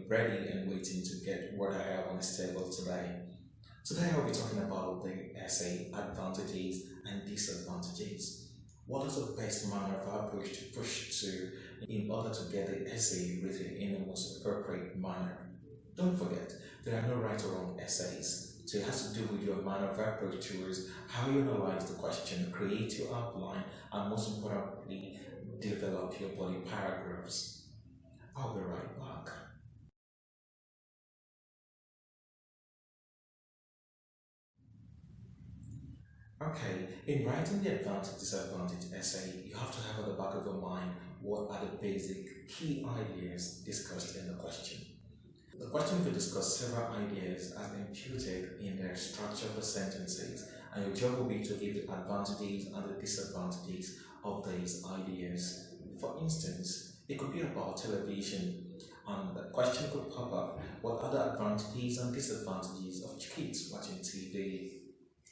ready and waiting to get what I have on this table today. Today I'll be talking about the essay advantages and disadvantages. What is the best manner of approach to push to in order to get the essay written in the most appropriate manner? Don't forget, there are no right or wrong essays. So it has to do with your manner of approach towards how you analyze the question, create your outline, and most importantly, develop your body paragraphs. I'll be right back. Okay, in writing the advantage disadvantage essay, you have to have at the back of your mind what are the basic key ideas discussed in the question. The question could discuss several ideas as imputed in the structure of the sentences, and your job will be to give the advantages and the disadvantages of these ideas. For instance, it could be about television, and the question could pop up, what are the advantages and disadvantages of kids watching TV?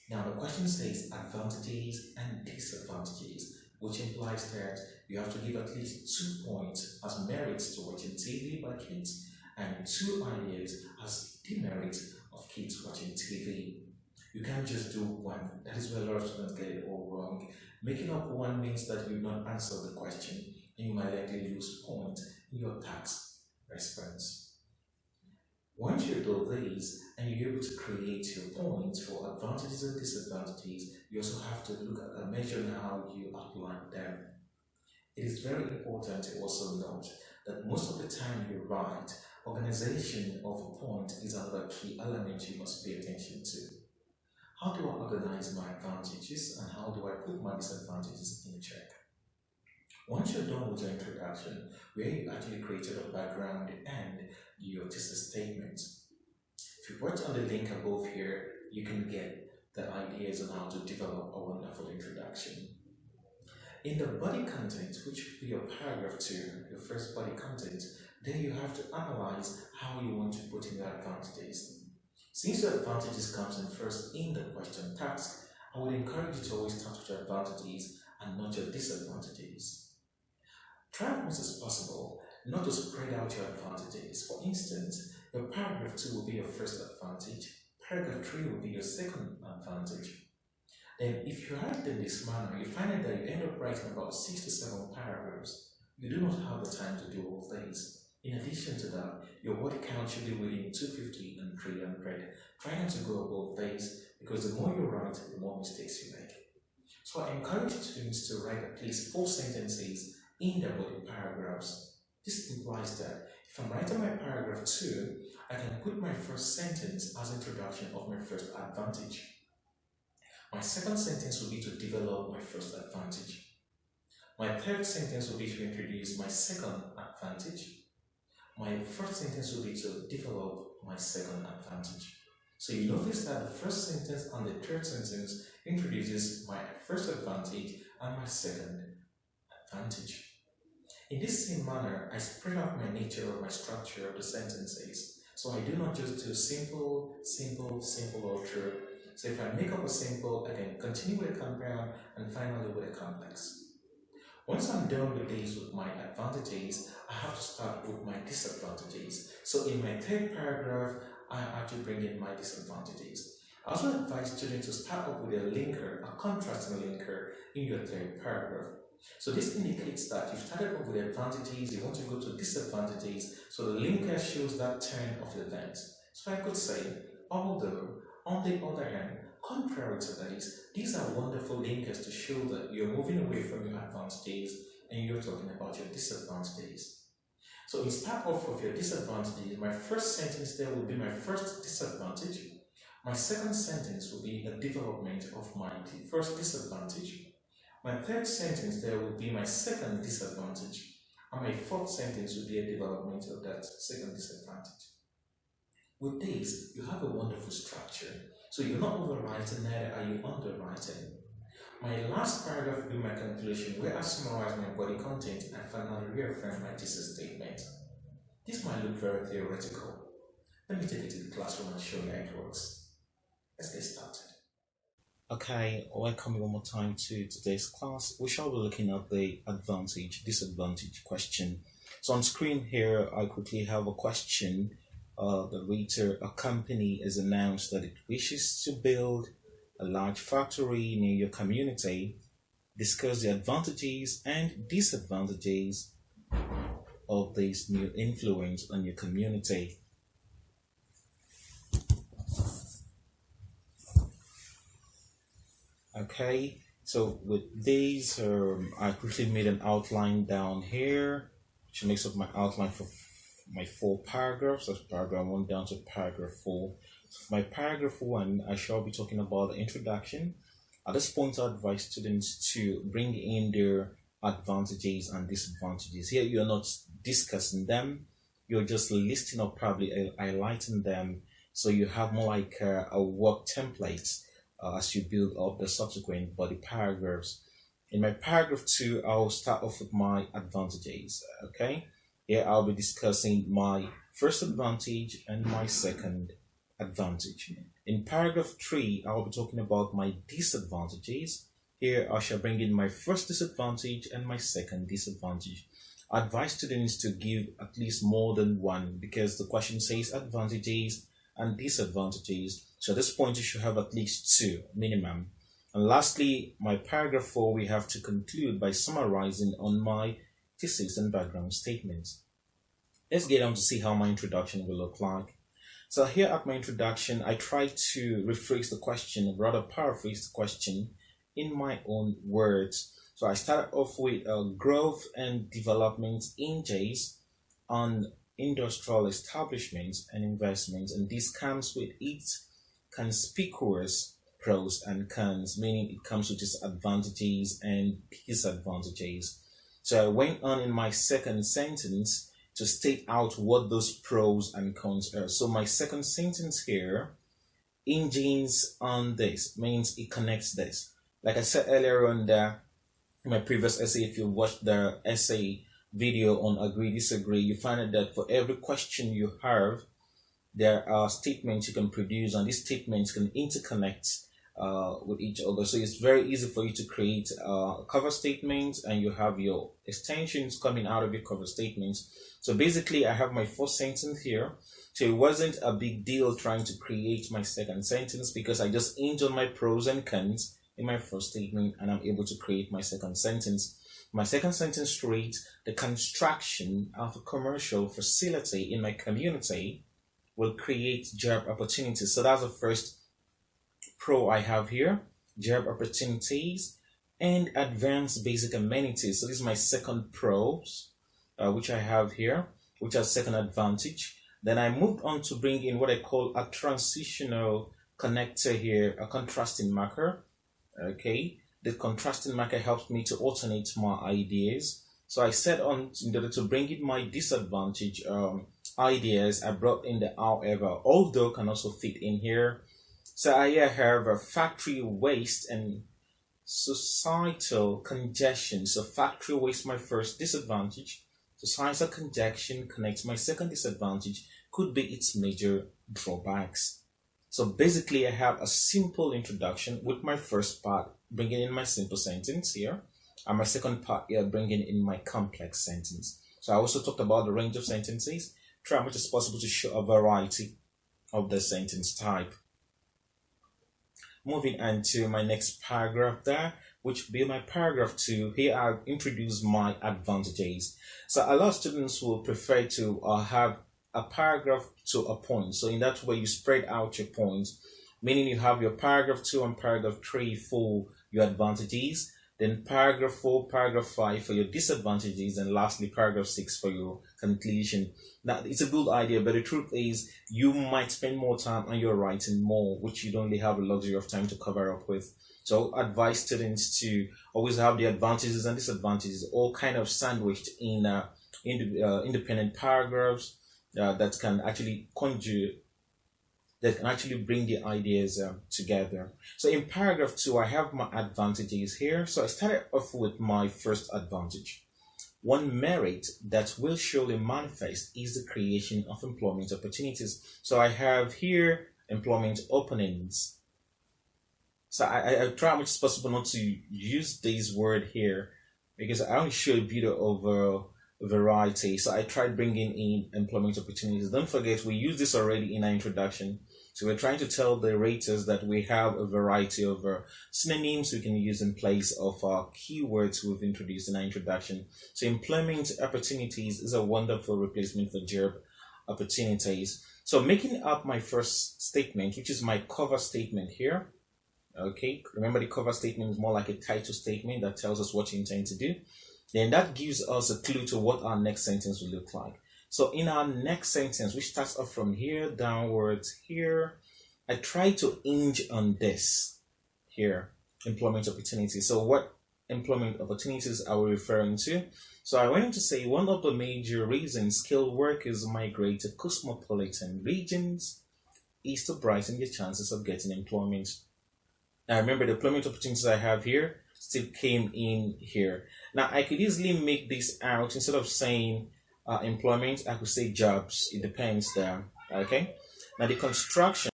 Now the question says advantages and disadvantages, which implies that you have to give at least 2 points as merits to watching TV by kids and 2 ideas as demerits of kids watching TV. You can't just do one. That is where a lot of students get it all wrong. Making up one means that you not answer the question and you might likely lose points in your task response. Once you do these and you're able to create your points for advantages and disadvantages, you also have to look at and measure how you apply them. It is very important to also note that most of the time you write, organization of a point is another key element you must pay attention to. How do I organize my advantages and how do I put my disadvantages in check? Once you're done with your introduction, where you actually created a background and your thesis statement, if you work on the link above here, you can get the ideas on how to develop a wonderful introduction. In the body content, which would be your paragraph 2, your first body content, then you have to analyze how you want to put in your advantages. Since your advantages comes in first in the question task, I would encourage you to always start with your advantages and not your disadvantages. Try as much as possible not to spread out your advantages. For instance, your paragraph 2 will be your first advantage, paragraph 3 will be your second advantage. Then if you write in this manner, you find out that you end up writing about 6 to 7 paragraphs. You do not have the time to do all things. In addition to that, your word count should be within 250 and 300. Try not to go above these because the more you write, the more mistakes you make. So I encourage students to write at least 4 sentences in their body paragraphs. This implies that if I'm writing my paragraph 2, I can put my first sentence as introduction of my first advantage. My second sentence will be to develop my first advantage. My third sentence will be to introduce my second advantage. My first sentence will be to develop my second advantage. So you notice that the first sentence and the third sentence introduces my first advantage and my second advantage. In this same manner, I spread out my nature or my structure of the sentences. So I do not just do simple, or true. So if I make up a simple, I can continue with a compound and finally with a complex. Once I'm done with these with my advantages, I have to start with my disadvantages. So in my third paragraph, I actually bring in my disadvantages. I also advise students to start off with a linker, a contrasting linker in your third paragraph. So this indicates that you've started off with advantages, you want to go to disadvantages, so the linker shows that turn of events. So I could say, although, on the other hand, contrary to these are wonderful linkers to show that you're moving away from your advantages and you're talking about your disadvantages. So you start off with your disadvantages. My first sentence there will be my first disadvantage. My second sentence will be the development of my first disadvantage. My third sentence there will be my second disadvantage. And my fourth sentence will be a development of that second disadvantage. With this, you have a wonderful structure. So you're not overwriting, neither are you underwriting. My last paragraph will be my conclusion, where I summarize my body content and finally reaffirm my thesis statement. This might look very theoretical. Let me take it to the classroom and show you how it works. Let's get started. Okay, welcome one more time to today's class. We shall be looking at the advantage, disadvantage question. So on screen here, I quickly have a question. The reader, a company has announced that it wishes to build a large factory near your community. Discuss the advantages and disadvantages of this new influence on your community. Okay, so with these, I quickly made an outline down here, which makes up my outline for my 4 paragraphs. That's paragraph 1 down to paragraph 4. So for my paragraph 1, I shall be talking about the introduction. At this point, I advise students to bring in their advantages and disadvantages. Here, you're not discussing them, you're just listing or probably highlighting them, so you have more like a work template as you build up the subsequent body paragraphs. In my paragraph 2, I'll start off with my advantages. Okay, here I'll be discussing my first advantage and my second advantage. In paragraph 3, I'll be talking about my disadvantages. Here I shall bring in my first disadvantage and my second disadvantage. I advise students to give at least more than one, because the question says advantages and disadvantages. So at this point you should have at least 2 minimum. And lastly, my paragraph 4, we have to conclude by summarizing on my thesis and background statements. Let's get on to see how my introduction will look like. So here at my introduction, I try to rephrase the question, rather paraphrase the question in my own words. So I started off with growth and development hinges on industrial establishments and investments, and this comes with its conspicuous pros and cons, meaning it comes with its advantages and disadvantages. So I went on in my second sentence to state out what those pros and cons are. So my second sentence here, hinges on this, means it connects this. Like I said earlier on in my previous essay, if you watched the essay video on agree, disagree, you find out that for every question you have, there are statements you can produce, and these statements can interconnect with each other. So it's very easy for you to create cover statements, and you have your extensions coming out of your cover statements. So basically, I have my first sentence here. So it wasn't a big deal trying to create my second sentence, because I just hinge on my pros and cons in my first statement, and I'm able to create my second sentence. My second sentence reads, the construction of a commercial facility in my community will create job opportunities. So that's the first pro I have here, job opportunities and advanced basic amenities. So this is my second pros, which I have here, which is second advantage. Then I moved on to bring in what I call a transitional connector here, a contrasting marker. Okay, the contrasting marker helps me to alternate my ideas. So I said on, in order to bring in my disadvantage ideas, I brought in the however, although can also fit in here. So I have a factory waste and societal congestion. So factory waste, my first disadvantage. Societal congestion connects my second disadvantage, could be its major drawbacks. So basically I have a simple introduction with my first part bringing in my simple sentence here, and my second part here bringing in my complex sentence. So I also talked about the range of sentences, try as much as possible to show a variety of the sentence type. Moving on to my next paragraph there, which will be my paragraph 2. Here I've introduced my advantages. So a lot of students will prefer to have a paragraph to a point. So in that way you spread out your points, meaning you have your paragraph 2 and paragraph 3 for your advantages, then paragraph 4, paragraph 5 for your disadvantages, and lastly paragraph 6 for your conclusion. Now it's a good idea, but the truth is you might spend more time on your writing more, which you don't really have the luxury of time to cover up with. So I advise students to always have the advantages and disadvantages all kind of sandwiched in independent paragraphs that can actually bring the ideas together. So in paragraph 2, I have my advantages here. So I started off with my first advantage. One merit that will surely manifest is the creation of employment opportunities. So I have here employment openings. So I try as much as possible not to use this word here, because I only show a bit of variety. So I tried bringing in employment opportunities. Don't forget, we used this already in our introduction. So we're trying to tell the raters that we have a variety of synonyms we can use in place of our keywords we've introduced in our introduction. So employment opportunities is a wonderful replacement for job opportunities. So making up my first statement, which is my cover statement here. Okay, remember the cover statement is more like a title statement that tells us what you intend to do. Then that gives us a clue to what our next sentence will look like. So in our next sentence, which starts off from here downwards here, I try to hinge on this here, employment opportunities. So what employment opportunities are we referring to? So I went to say one of the major reasons skilled workers migrate to cosmopolitan regions is to brighten the chances of getting employment. Now remember, the employment opportunities I have here still came in here. Now I could easily make this out instead of saying employment, I could say jobs. It depends there. Okay. Now the construction.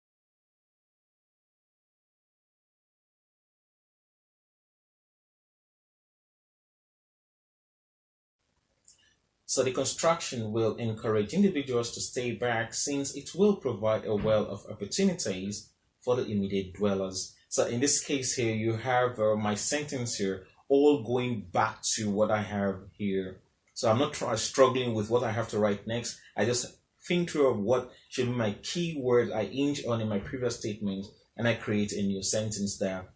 So the construction will encourage individuals to stay back since it will provide a well of opportunities for the immediate dwellers. So in this case here, you have my sentence here all going back to what I have here. So I'm not struggling with what I have to write next. I just think through of what should be my key word I hinge on in my previous statement, and I create a new sentence there.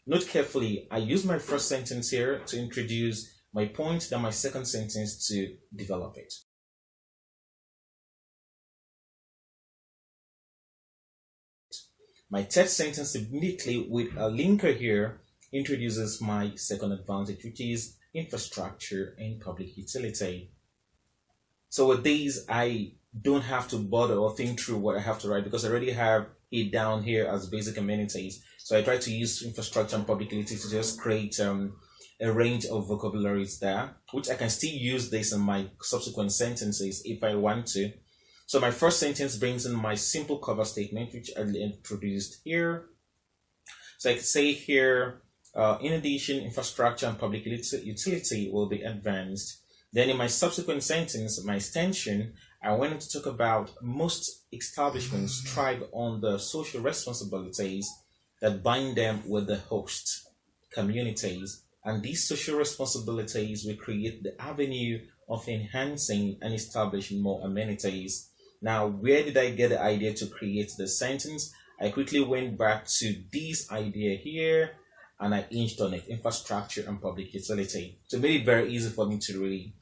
Note carefully, I use my first sentence here to introduce my point, then my second sentence to develop it. My third sentence immediately with a linker here introduces my second advantage, which is infrastructure and public utility. So with these, I don't have to bother or think through what I have to write because I already have it down here as basic amenities. So I try to use infrastructure and public utility to just create a range of vocabularies there, which I can still use this in my subsequent sentences if I want to. So my first sentence brings in my simple cover statement, which I introduced here. So I could say here, in addition, infrastructure and public utility will be advanced. Then in my subsequent sentence, my extension, I wanted to talk about most establishments thrive on the social responsibilities that bind them with the host communities. And these social responsibilities will create the avenue of enhancing and establishing more amenities. Now, where did I get the idea to create the sentence? I quickly went back to this idea here and I hinged on it, infrastructure and public utility. So it made it very easy for me to really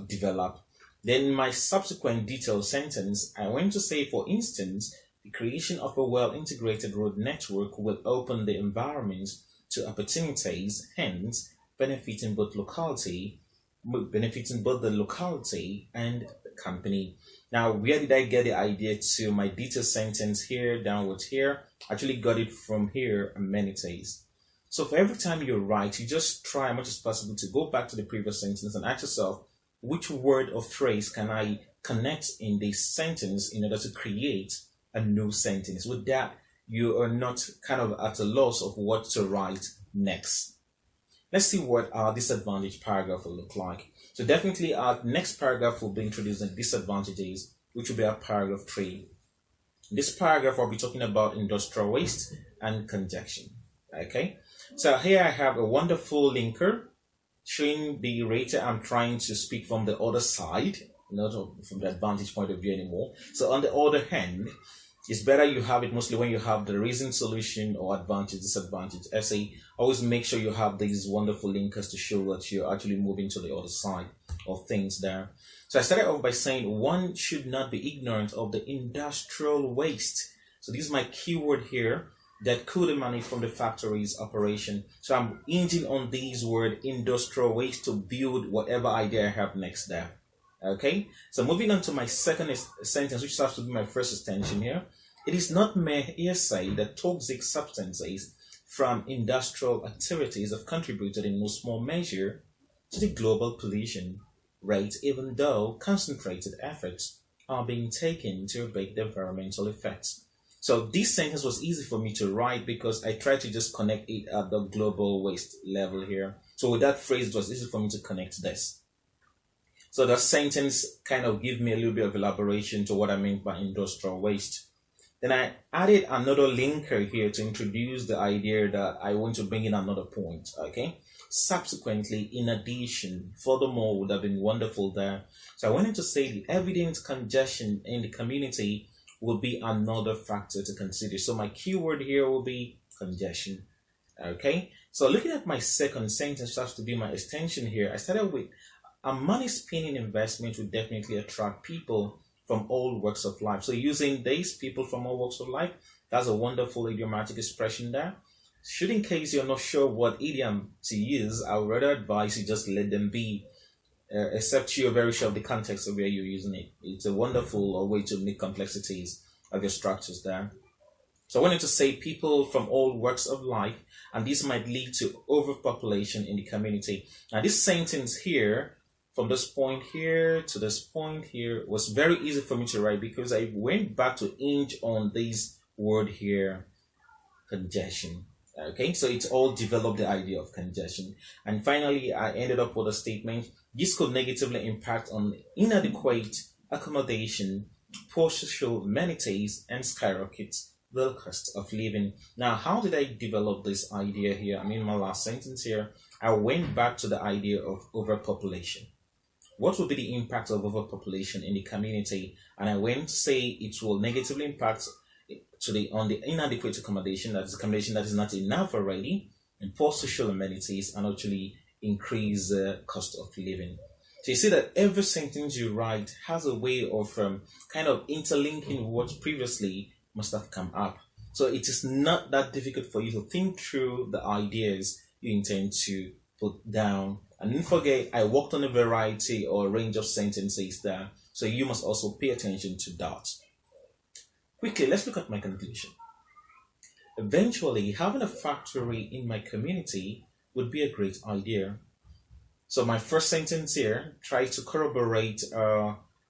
develop. Then in my subsequent detailed sentence, I went to say, for instance, the creation of a well-integrated road network will open the environment to opportunities, hence benefiting both the locality and the company. Now, where did I get the idea to my detailed sentence here, downwards here? I actually got it from here, amenities. So for every time you write, you just try as much as possible to go back to the previous sentence and ask yourself, which word or phrase can I connect in this sentence in order to create a new sentence? With that, you are not kind of at a loss of what to write next. Let's see what our disadvantage paragraph will look like. So definitely our next paragraph will be introducing disadvantages, which will be our paragraph 3. This paragraph will be talking about industrial waste and congestion. Okay, so here I have a wonderful linker showing the rater I'm trying to speak from the other side, not from the advantage point of view anymore. So on the other hand, it's better you have it mostly when you have the reason, solution, or advantage, disadvantage essay. Always make sure you have these wonderful linkers to show that you're actually moving to the other side of things there. So I started off by saying one should not be ignorant of the industrial waste. So this is my keyword here that could emanate from the factory's operation. So I'm hinging on these word industrial waste to build whatever idea I have next there. Okay, so moving on to my second sentence, which has to be my first extension here. It is not mere hearsay that toxic substances from industrial activities have contributed in no small measure to the global pollution rate, even though concentrated efforts are being taken to abate the environmental effects. So this sentence was easy for me to write because I tried to just connect it at the global waste level here. So with that phrase, it was easy for me to connect this. So the sentence kind of give me a little bit of elaboration to what I mean by industrial waste. Then I added another linker here to introduce the idea that I want to bring in another point, okay? Subsequently, in addition, furthermore, would have been wonderful there. So I wanted to say the evident congestion in the community will be another factor to consider. So my keyword here will be congestion, okay? So looking at my second sentence, that's to be my extension here, I started with a money spinning investment would definitely attract people from all walks of life. So using these people from all walks of life, that's a wonderful idiomatic expression there. Should, in case you're not sure what idiom to use, I would rather advise you just let them be, except you're very sure of the context of where you're using it. It's a wonderful way to make complexities of your structures there. So I wanted to say people from all walks of life, and this might lead to overpopulation in the community. Now this sentence here, from this point here to this point here, was very easy for me to write because I went back to hinge on this word here, congestion. Okay, so it's all developed the idea of congestion. And finally, I ended up with a statement: this could negatively impact on inadequate accommodation, poor social amenities, and skyrockets the cost of living. Now, how did I develop this idea here? I mean, my last sentence here, I went back to the idea of overpopulation. What will be the impact of overpopulation in the community? And I went to say it will negatively impact on the inadequate accommodation, that is accommodation that is not enough already, and poor social amenities, and actually increase the cost of living. So you see that every sentence you write has a way of kind of interlinking what previously must have come up. So it is not that difficult for you to think through the ideas you intend to put down. And don't forget, I worked on a variety or range of sentences there, so you must also pay attention to that. Quickly, let's look at my conclusion. Eventually, having a factory in my community would be a great idea. So my first sentence here tries to corroborate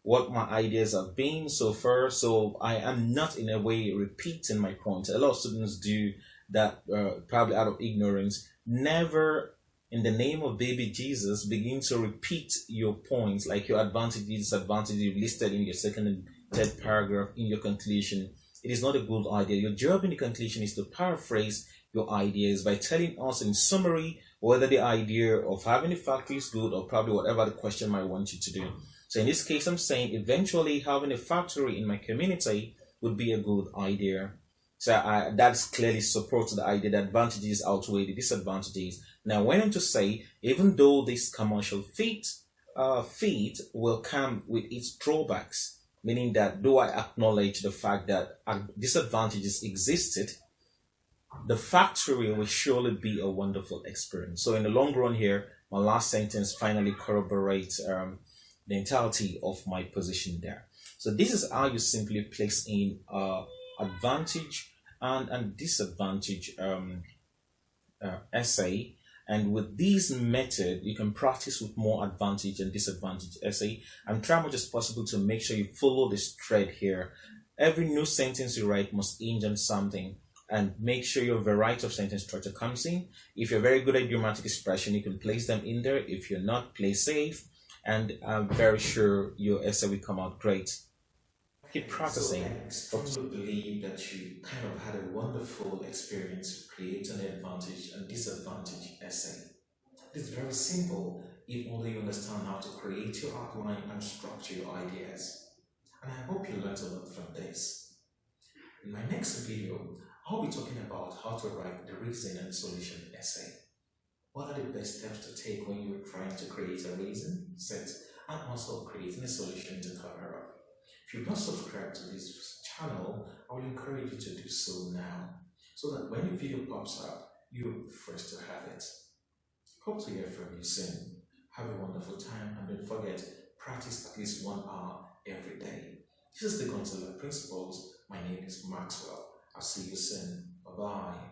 what my ideas have been so far. So I am not in a way repeating my point. A lot of students do that probably out of ignorance. Never, in the name of baby Jesus, begin to repeat your points, like your advantages, disadvantages you've listed in your second and third paragraph in your conclusion. It is not a good idea. Your job in the conclusion is to paraphrase your ideas by telling us in summary whether the idea of having a factory is good, or probably whatever the question might want you to do. So in this case, I'm saying eventually having a factory in my community would be a good idea. So that's clearly supports the idea that advantages outweigh the disadvantages. Now, I went on to say, even though this commercial feat will come with its drawbacks, meaning that though I acknowledge the fact that disadvantages existed, the factory will surely be a wonderful experience. So in the long run here, my last sentence finally corroborates the entirety of my position there. So this is how you simply place in advantage and disadvantage essay. And with this method, you can practice with more advantage and disadvantage essay, and try as much as possible to make sure you follow this thread here. Every new sentence you write must hinge on something, and make sure your variety of sentence structure comes in. If you're very good at idiomatic expression, you can place them in there. If you're not, play safe, and I'm very sure your essay will come out great. Keep practicing. So I strongly believe that you kind of had a wonderful experience creating an advantage and disadvantage essay. It's very simple if only you understand how to create your outline and structure your ideas. And I hope you learned a lot from this. In my next video, I'll be talking about how to write the reason and solution essay. What are the best steps to take when you're trying to create a reason, set, and also creating a solution to cover up? If you've not subscribed to this channel, I will encourage you to do so now, so that when the video pops up, you're the first to have it. Hope to hear from you soon. Have a wonderful time, and don't forget, practice at least 1 hour every day. This is the Gonzalo Principles. My name is Maxwell. I'll see you soon. Bye-bye.